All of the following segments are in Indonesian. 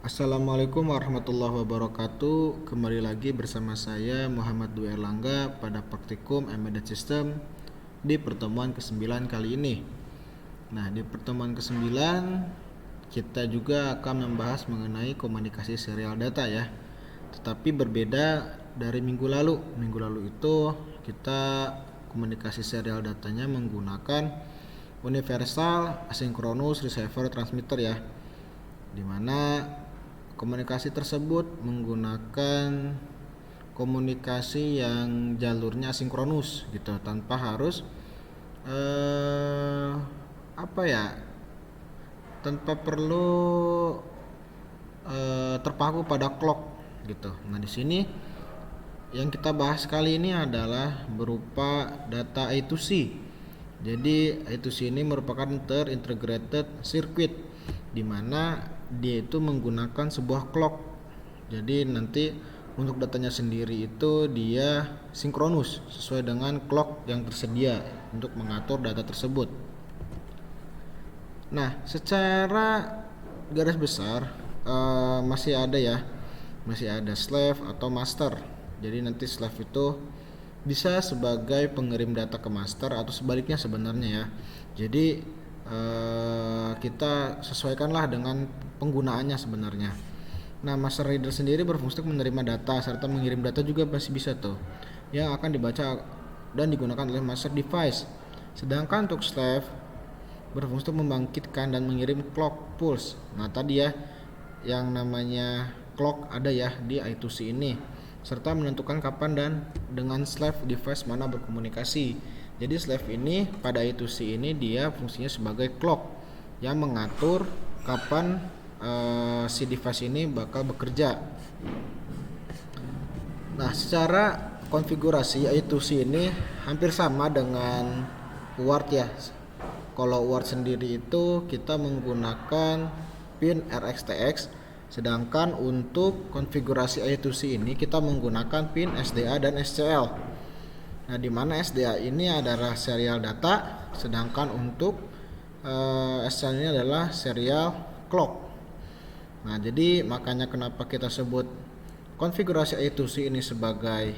Assalamualaikum warahmatullahi wabarakatuh. Kembali lagi bersama saya Muhammad Dwi Erlangga pada praktikum Embedded System di pertemuan ke-9 kali ini. Nah, di pertemuan ke-9 kita juga akan membahas mengenai komunikasi serial data ya. Tetapi berbeda dari minggu lalu. Minggu lalu itu kita komunikasi serial datanya menggunakan universal asynchronous receiver transmitter ya, dimana komunikasi tersebut menggunakan komunikasi yang jalurnya sinkronus gitu, tanpa harus tanpa perlu terpaku pada clock gitu. Nah, di sini yang kita bahas kali ini adalah berupa data I2C. Jadi I2C ini merupakan integrated circuit, di mana dia itu menggunakan sebuah clock. Jadi nanti untuk datanya sendiri itu dia sinkronus sesuai dengan clock yang tersedia untuk mengatur data tersebut. Nah, secara garis besar masih ada slave atau master. Jadi nanti slave itu bisa sebagai pengirim data ke master atau sebaliknya sebenarnya ya. Jadi kita sesuaikanlah dengan penggunaannya sebenarnya. Nah, master reader sendiri berfungsi untuk menerima data serta mengirim data juga masih bisa tuh, yang akan dibaca dan digunakan oleh master device. Sedangkan untuk slave berfungsi untuk membangkitkan dan mengirim clock pulse. Nah, tadi ya yang namanya clock ada ya di I2C ini, serta menentukan kapan dan dengan slave device mana berkomunikasi. Jadi slave ini pada I2C ini dia fungsinya sebagai clock yang mengatur kapan si device ini bakal bekerja. Nah, secara konfigurasi I2C ini hampir sama dengan UART ya. Kalau UART sendiri itu kita menggunakan pin RxTx, sedangkan untuk konfigurasi I2C ini kita menggunakan pin SDA dan SCL. Nah, di mana SDA ini adalah serial data, sedangkan untuk SCL ini adalah serial clock. Nah, jadi makanya kenapa kita sebut konfigurasi I2C ini sebagai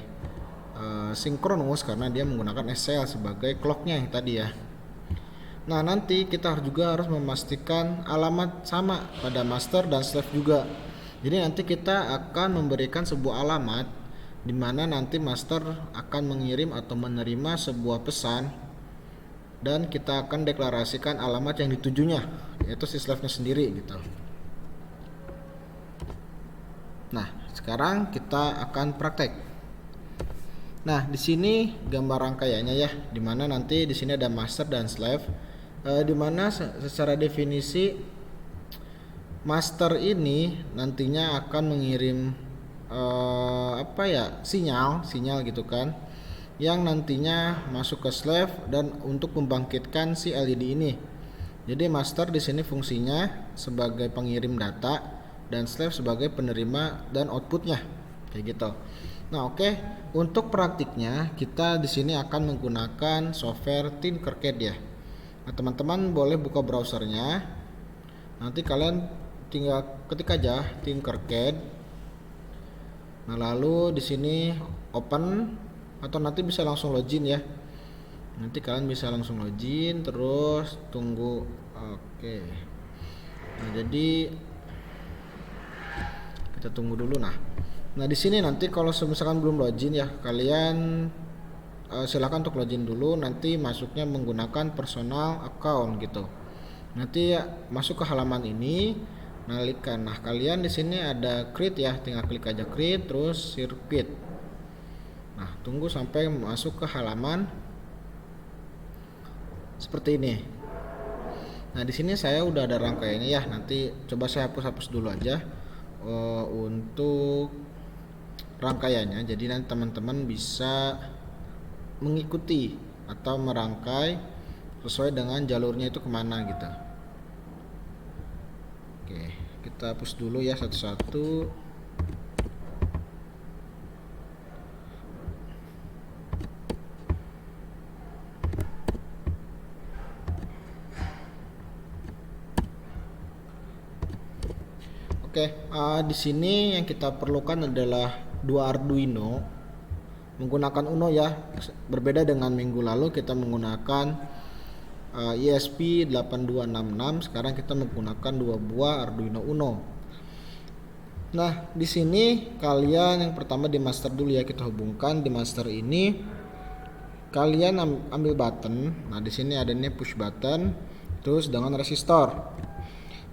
sinkronus, karena dia menggunakan SCL sebagai clocknya yang tadi ya. Nah, nanti kita juga harus memastikan alamat sama pada master dan slave juga. Jadi nanti kita akan memberikan sebuah alamat di mana nanti master akan mengirim atau menerima sebuah pesan, dan kita akan deklarasikan alamat yang ditujunya, yaitu si slave-nya sendiri gitu. Nah, sekarang kita akan praktek. Nah, di sini gambar rangkaiannya ya, di mana nanti di sini ada master dan slave, di mana secara definisi master ini nantinya akan mengirim sinyal gitu kan, yang nantinya masuk ke slave dan untuk membangkitkan si LED ini. Jadi master di sini fungsinya sebagai pengirim data dan slave sebagai penerima dan outputnya kayak gitu. Nah, oke. Untuk praktiknya kita di sini akan menggunakan software Tinkercad ya. Nah, teman-teman boleh buka browsernya. Nanti kalian tinggal ketik aja Tinkercad. Nah, lalu di sini open, atau nanti bisa langsung login ya. Nanti kalian bisa langsung login, terus tunggu. Oke. Nah, jadi kita tunggu dulu. Nah, di sini nanti kalau misalkan belum login ya, kalian silakan untuk login dulu. Nanti masuknya menggunakan personal account gitu. Nanti masuk ke halaman ini. Nah, kalian di sini ada create ya, tinggal klik aja create terus circuit. Nah, tunggu sampai masuk ke halaman seperti ini. Nah, di sini saya udah ada rangkaiannya ya. Nanti coba saya hapus dulu aja untuk rangkaiannya. Jadi nanti teman-teman bisa mengikuti atau merangkai sesuai dengan jalurnya itu kemana gitu. Oke, kita hapus dulu ya satu-satu. Di sini yang kita perlukan adalah dua Arduino menggunakan Uno ya. Berbeda dengan minggu lalu kita menggunakan ESP8266, sekarang kita menggunakan dua buah Arduino Uno. Nah, di sini kalian yang pertama di master dulu ya, kita hubungkan di master ini. Kalian ambil button. Nah, di sini adanya push button terus dengan resistor.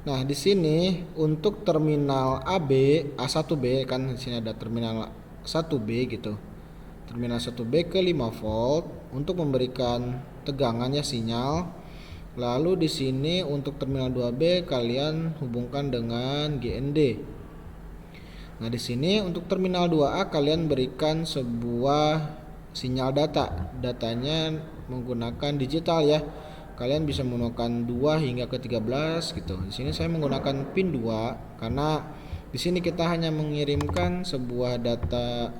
Nah, di sini untuk terminal AB, A1B kan di sini ada terminal 1B gitu. Terminal 1B ke 5 volt untuk memberikan tegangannya sinyal. Lalu di sini untuk terminal 2B kalian hubungkan dengan GND. Nah, di sini untuk terminal 2A kalian berikan sebuah sinyal data. Datanya menggunakan digital ya. Kalian bisa menggunakan 2 hingga ke 13 gitu. Di sini saya menggunakan pin 2 karena di sini kita hanya mengirimkan sebuah data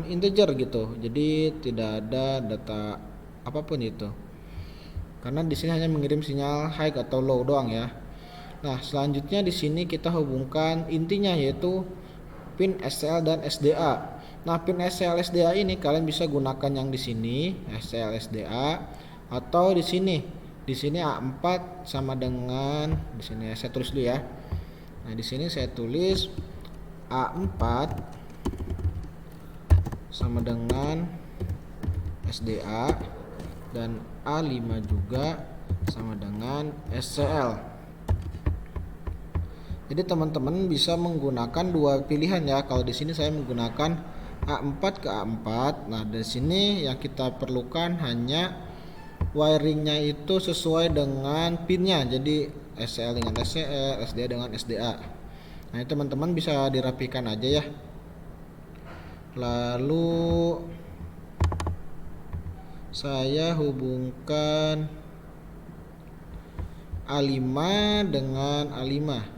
integer gitu. Jadi tidak ada data apapun itu. Karena di sini hanya mengirim sinyal high atau low doang ya. Nah, selanjutnya di sini kita hubungkan intinya yaitu pin SCL dan SDA. Nah, pin SCL SDA ini kalian bisa gunakan yang di sini SCL SDA atau di sini. Di sini A4 sama dengan di sini saya tulis dulu ya. Nah, di sini saya tulis A4 sama dengan SDA dan A5 juga sama dengan SCL. Jadi teman-teman bisa menggunakan dua pilihan ya. Kalau di sini saya menggunakan A4 ke A4. Nah, di sini yang kita perlukan hanya wiringnya itu sesuai dengan pinnya. Jadi SCL dengan SCL, SDA dengan SDA. Nah, ini teman-teman bisa dirapikan aja ya. Lalu saya hubungkan A5 dengan A5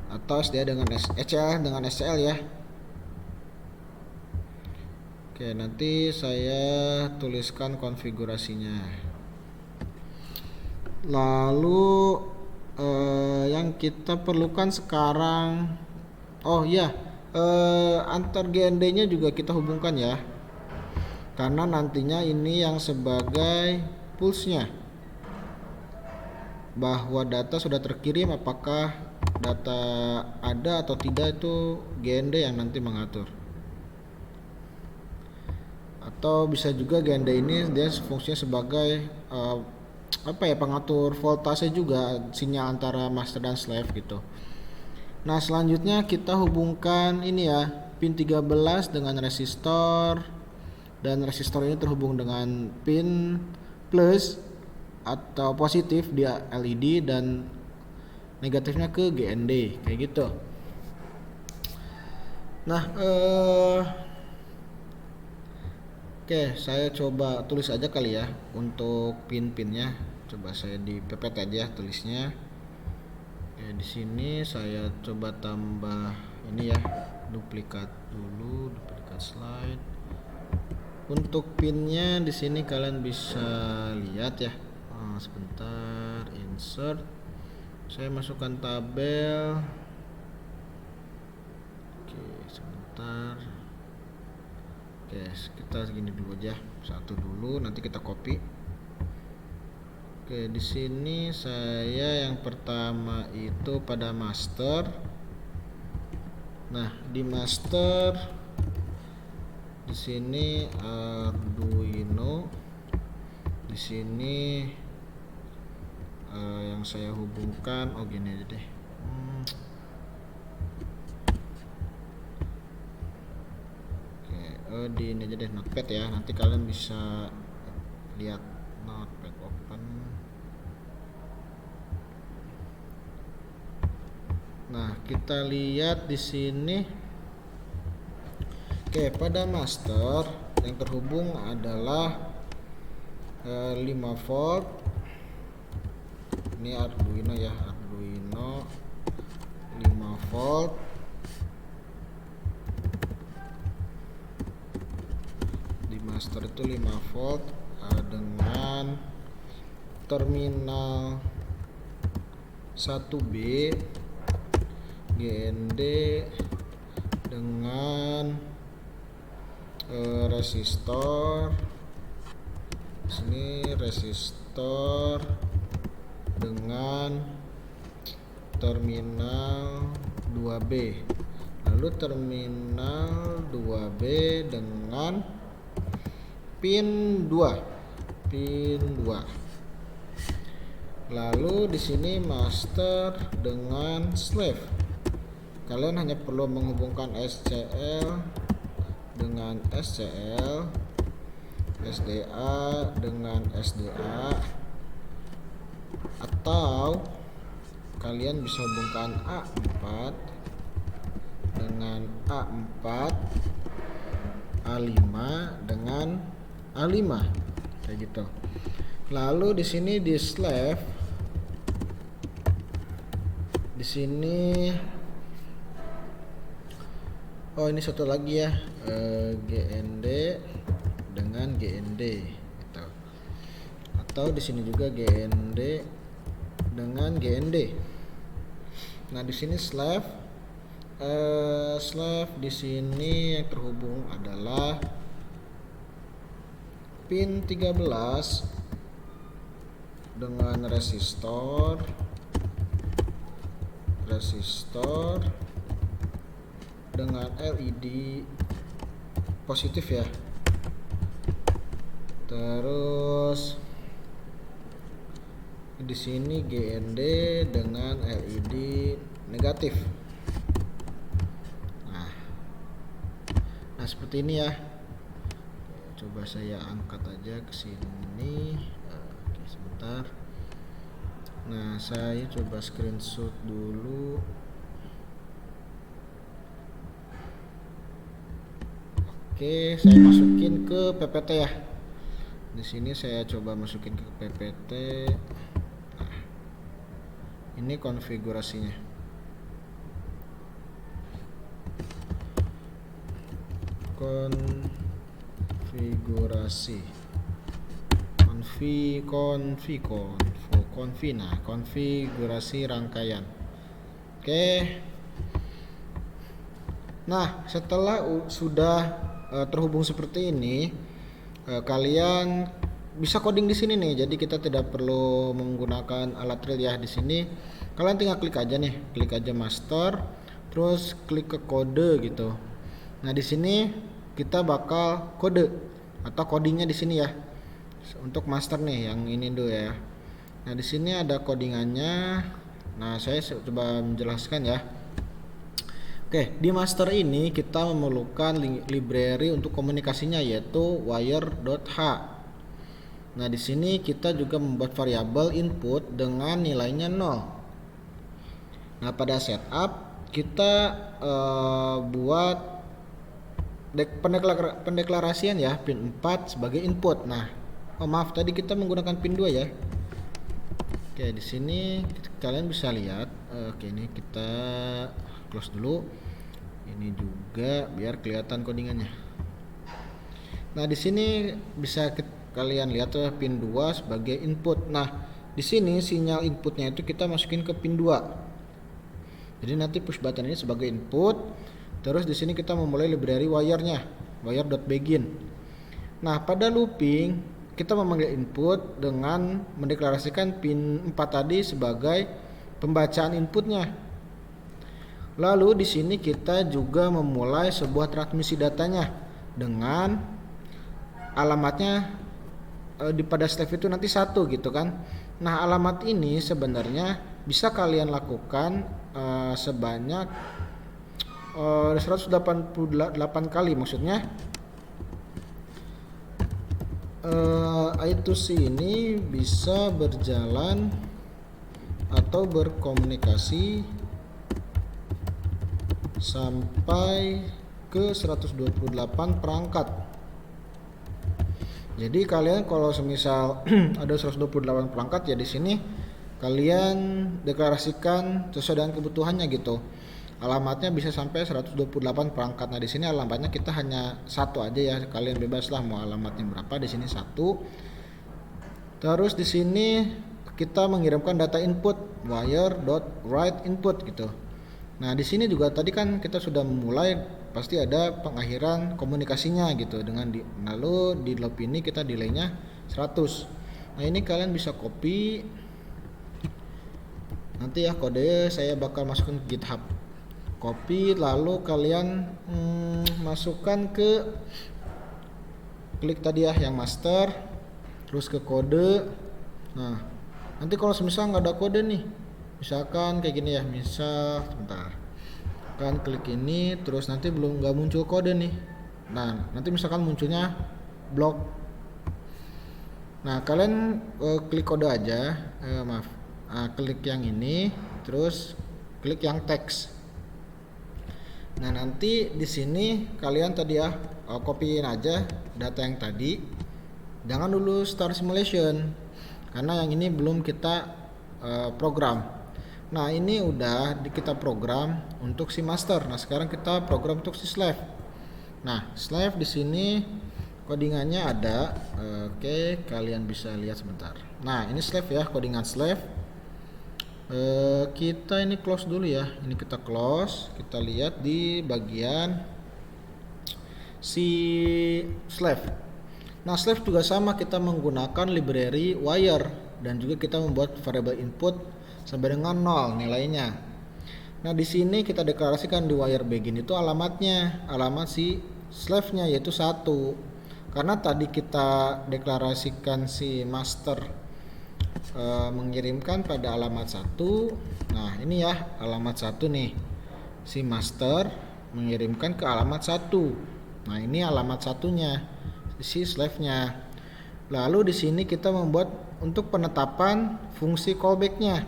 atau SDA dengan SCL dengan SCL ya. Oke, nanti saya tuliskan konfigurasinya. Lalu yang kita perlukan sekarang, antar GND-nya juga kita hubungkan ya. Karena nantinya ini yang sebagai pulse-nya. Bahwa data sudah terkirim, apakah data ada atau tidak itu GND yang nanti mengatur. Atau bisa juga GND ini dia fungsinya sebagai pengatur voltase juga, sinyal antara master dan slave gitu. Nah, selanjutnya kita hubungkan ini ya, pin 13 dengan resistor, dan resistor ini terhubung dengan pin plus atau positif di LED dan negatifnya ke GND kayak gitu. Nah, saya coba tulis aja kali ya untuk pin-pinnya. Coba saya di pepet aja tulisnya. Di sini saya coba tambah ini ya, duplikat slide. Untuk pinnya di sini kalian bisa lihat ya. Sebentar, insert. Saya masukkan tabel. Oke, sebentar. Oke, kita segini dulu aja. Satu dulu, nanti kita copy. Oke, di sini saya yang pertama itu pada master. Nah, di master di sini Arduino. Di sini yang saya hubungkan gini aja deh. Di ini aja deh, notepad ya, nanti kalian bisa lihat. Notepad open. Nah, kita lihat di sini. Oke, pada master yang terhubung adalah 5 volt. Ini Arduino ya, Arduino 5 volt. Di master itu 5 volt dengan terminal 1B GND dengan resistor. Sini resistor dengan terminal 2B, lalu terminal 2B dengan pin 2. Lalu di sini master dengan slave. Kalian hanya perlu menghubungkan SCL dengan SCL, SDA dengan SDA, atau kalian bisa hubungkan A4 dengan A4, A5 dengan A5 kayak gitu. Lalu di sini di slave, di sini ini satu lagi ya, GND dengan GND gitu. Atau di sini juga GND dengan GND. Nah di sini slave di sini yang terhubung adalah pin 13 dengan resistor dengan LED positif ya. Terus di sini GND dengan LED negatif. Nah seperti ini ya. Coba saya angkat aja ke sini. Oke, sebentar. Nah saya coba screenshot dulu. Oke, saya masukin ke PPT ya. Di sini saya coba masukin ke PPT. Nah, ini konfigurasinya. Konfigurasi rangkaian. Oke. Nah, setelah sudah terhubung seperti ini, kalian bisa coding di sini nih. Jadi kita tidak perlu menggunakan alat real ya. Di sini kalian tinggal klik aja nih, klik aja master, terus klik ke kode gitu. Nah di sini kita bakal kode atau codingnya di sini ya. Untuk master nih, yang ini dulu ya. Nah di sini ada codingannya. Nah saya coba menjelaskan ya. Oke, di master ini kita memerlukan library untuk komunikasinya yaitu wire.h. Nah, di sini kita juga membuat variabel input dengan nilainya 0. Nah, pada setup kita buat pendeklarasian ya, pin 4 sebagai input. Nah, maaf tadi kita menggunakan pin 2 ya. Oke, di sini kalian bisa lihat. Oke, ini kita close dulu. Ini juga biar kelihatan codingannya. Nah, di sini bisa kalian lihat tuh pin 2 sebagai input. Nah, di sini sinyal inputnya itu kita masukin ke pin 2. Jadi nanti push button ini sebagai input. Terus di sini kita memulai library wire-nya, wire.begin. Nah, pada looping kita memanggil input dengan mendeklarasikan pin 4 tadi sebagai pembacaan inputnya. Lalu di sini kita juga memulai sebuah transmisi datanya dengan alamatnya pada slave itu nanti 1 gitu kan. Nah, alamat ini sebenarnya bisa kalian lakukan sebanyak 188 kali, maksudnya I2C ini bisa berjalan atau berkomunikasi sampai ke 128 perangkat. Jadi kalian kalau semisal ada 128 perangkat ya di sini kalian deklarasikan sesuai dengan kebutuhannya gitu. Alamatnya bisa sampai 128 perangkat. Nah, di sini alamatnya kita hanya 1 aja ya. Kalian bebas lah mau alamatnya berapa. Di sini 1. Terus di sini kita mengirimkan data input wire.write input gitu. Nah, di sini juga tadi kan kita sudah memulai, pasti ada pengakhiran komunikasinya gitu dengan lalu di loop ini kita delaynya 100. Nah, ini kalian bisa copy. Nanti ya kode saya bakal masukin ke GitHub. Copy lalu kalian masukkan ke klik tadi ya yang master, terus ke kode. Nah, nanti kalau semisal nggak ada kode nih, misalkan kayak gini ya, misal sebentar kan klik ini terus nanti belum nggak muncul kode nih. Nah, nanti misalkan munculnya blok. Nah, kalian klik kode aja, klik yang ini terus klik yang teks. Nah, nanti di sini kalian tadi ya copyin aja data yang tadi. Jangan dulu start simulation karena yang ini belum kita program. Nah, ini udah kita program untuk si master. Nah, sekarang kita program untuk si slave. Nah, slave di sini codingannya ada. Oke, kalian bisa lihat sebentar. Nah, ini slave ya, codingan slave. Kita ini close dulu ya. Ini kita close. Kita lihat di bagian si slave. Nah, slave juga sama, kita menggunakan library wire dan juga kita membuat variable input sampai dengan 0 nilainya. Nah, di sini kita deklarasikan di wire begin itu alamatnya, alamat si slave-nya yaitu 1. Karena tadi kita deklarasikan si master mengirimkan pada alamat 1. Nah, ini ya alamat 1 nih. Si master mengirimkan ke alamat 1. Nah, ini alamat satunya si slave-nya. Lalu di sini kita membuat untuk penetapan fungsi callback-nya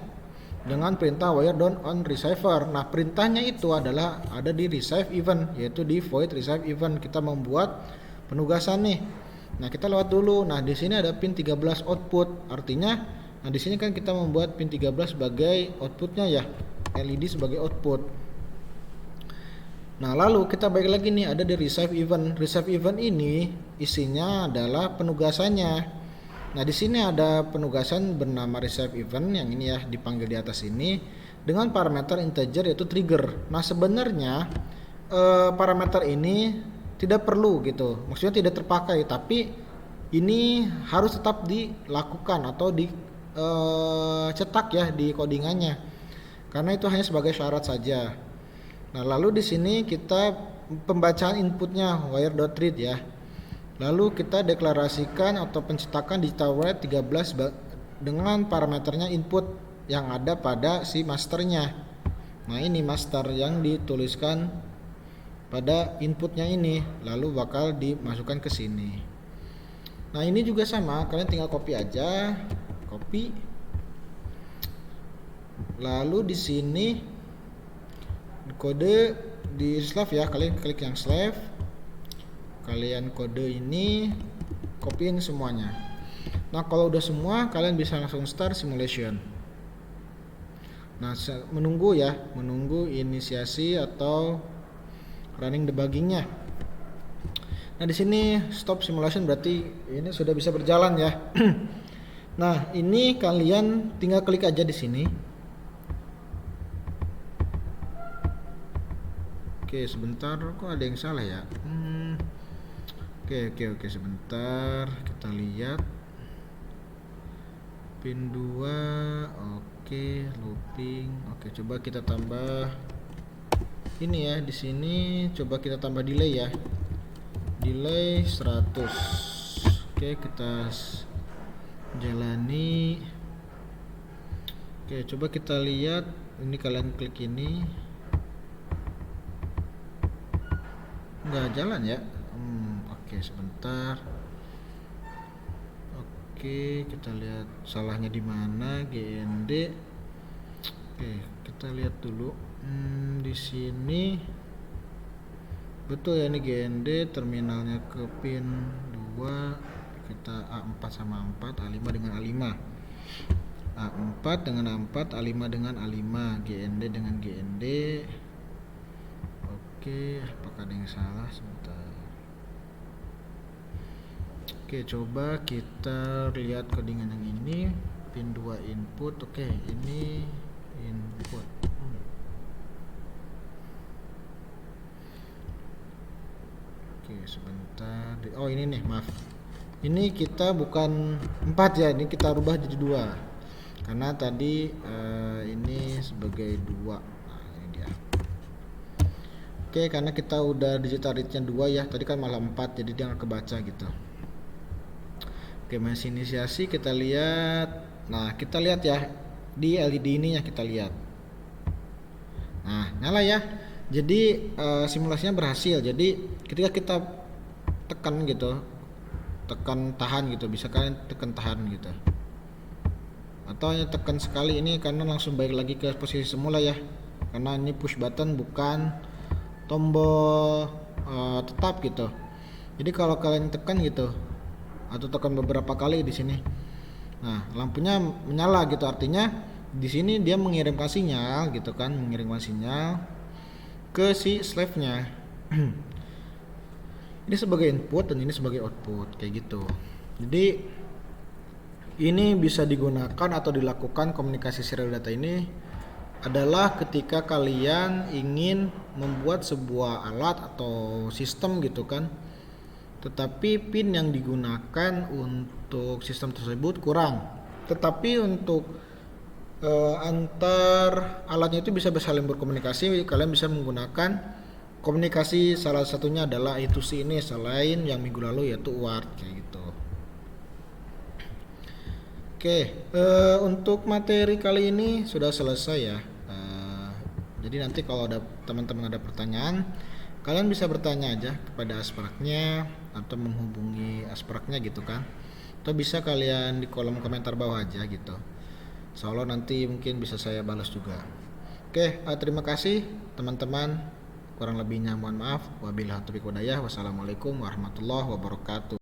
dengan perintah wire down on receiver. Nah, perintahnya itu adalah ada di receive event, yaitu di void receive event. Kita membuat penugasan nih. Nah, kita lewat dulu. Nah, di sini ada pin 13 output. Artinya, nah di sini kan kita membuat pin 13 sebagai outputnya ya, LED sebagai output. Nah, lalu kita balik lagi nih, ada di receive event. Receive event ini isinya adalah penugasannya. Nah, di sini ada penugasan bernama receive event yang ini ya dipanggil di atas ini dengan parameter integer yaitu trigger. Nah, sebenarnya parameter ini tidak perlu gitu. Maksudnya tidak terpakai, tapi ini harus tetap dilakukan atau cetak ya di codingannya. Karena itu hanya sebagai syarat saja. Nah, lalu di sini kita pembacaan inputnya wire.read ya. Lalu kita deklarasikan atau pencetakan digital write 13 dengan parameternya input yang ada pada si masternya. Nah, ini master yang dituliskan pada inputnya ini, lalu bakal dimasukkan ke sini. Nah, ini juga sama, kalian tinggal copy aja, copy. Lalu di sini kode di slave ya, kalian klik yang slave, kalian kode ini copyin semuanya. Nah, kalau udah semua kalian bisa langsung start simulation. Nah, menunggu ya, menunggu inisiasi atau running debuggingnya. Nah, di sini stop simulation berarti ini sudah bisa berjalan ya. Nah, ini kalian tinggal klik aja di sini. Oke, sebentar, kok ada yang salah ya? Oke, sebentar, kita lihat. Pin 2, oke, looping. Oke, coba kita tambah ini ya, di sini coba kita tambah delay ya. Delay 100. Oke, kita jalani. Oke, coba kita lihat. Ini kalian klik ini. Nggak jalan ya. Oke, sebentar. Oke, kita lihat salahnya di mana. GND. Oke, kita lihat dulu. Di sini betul ya, ini GND, terminalnya ke pin 2. Kita A4 sama A4, A5 dengan A5. A4 dengan A4, A5 dengan A5, GND dengan GND. Oke, apakah ada yang salah? Sebentar. Oke, coba kita lihat codingan yang ini. pin 2 input. Oke, ini input. Oke, sebentar. Oh, ini nih, maaf. Ini kita bukan 4 ya, ini kita rubah jadi 2. Karena tadi ini sebagai 2. Nah, ini dia. Oke, karena kita udah digital read-nya 2 ya. Tadi kan malah 4, jadi dia nggak kebaca gitu. Oke, masih inisiasi, kita lihat. Nah, kita lihat ya di LED ini ya, kita lihat. Nah, nyala ya. Jadi simulasinya berhasil. Jadi ketika kita tekan gitu, tekan tahan gitu, bisa kalian tekan tahan gitu. Atau hanya tekan sekali ini karena langsung balik lagi ke posisi semula ya. Karena ini push button bukan tombol tetap gitu. Jadi kalau kalian tekan gitu atau tekan beberapa kali di sini, nah lampunya menyala gitu, artinya di sini dia mengirimkan sinyal gitu kan, mengirimkan sinyal ke si slave-nya. Ini sebagai input dan ini sebagai output kayak gitu. Jadi ini bisa digunakan atau dilakukan komunikasi serial data ini adalah ketika kalian ingin membuat sebuah alat atau sistem gitu kan, tetapi pin yang digunakan untuk sistem tersebut kurang. Tetapi untuk antar alatnya itu bisa saling berkomunikasi, kalian bisa menggunakan komunikasi, salah satunya adalah I2C ini selain yang minggu lalu yaitu UART kayak gitu. Oke, untuk materi kali ini sudah selesai ya. Jadi nanti kalau ada teman-teman ada pertanyaan, kalian bisa bertanya aja kepada Aspraknya atau menghubungi Aspraknya gitu kan. Atau bisa kalian di kolom komentar bawah aja gitu. Insyaallah nanti mungkin bisa saya balas juga. Oke, terima kasih teman-teman. Kurang lebihnya mohon maaf. Wabillahi taufiq walhidayah. Wassalamualaikum warahmatullahi wabarakatuh.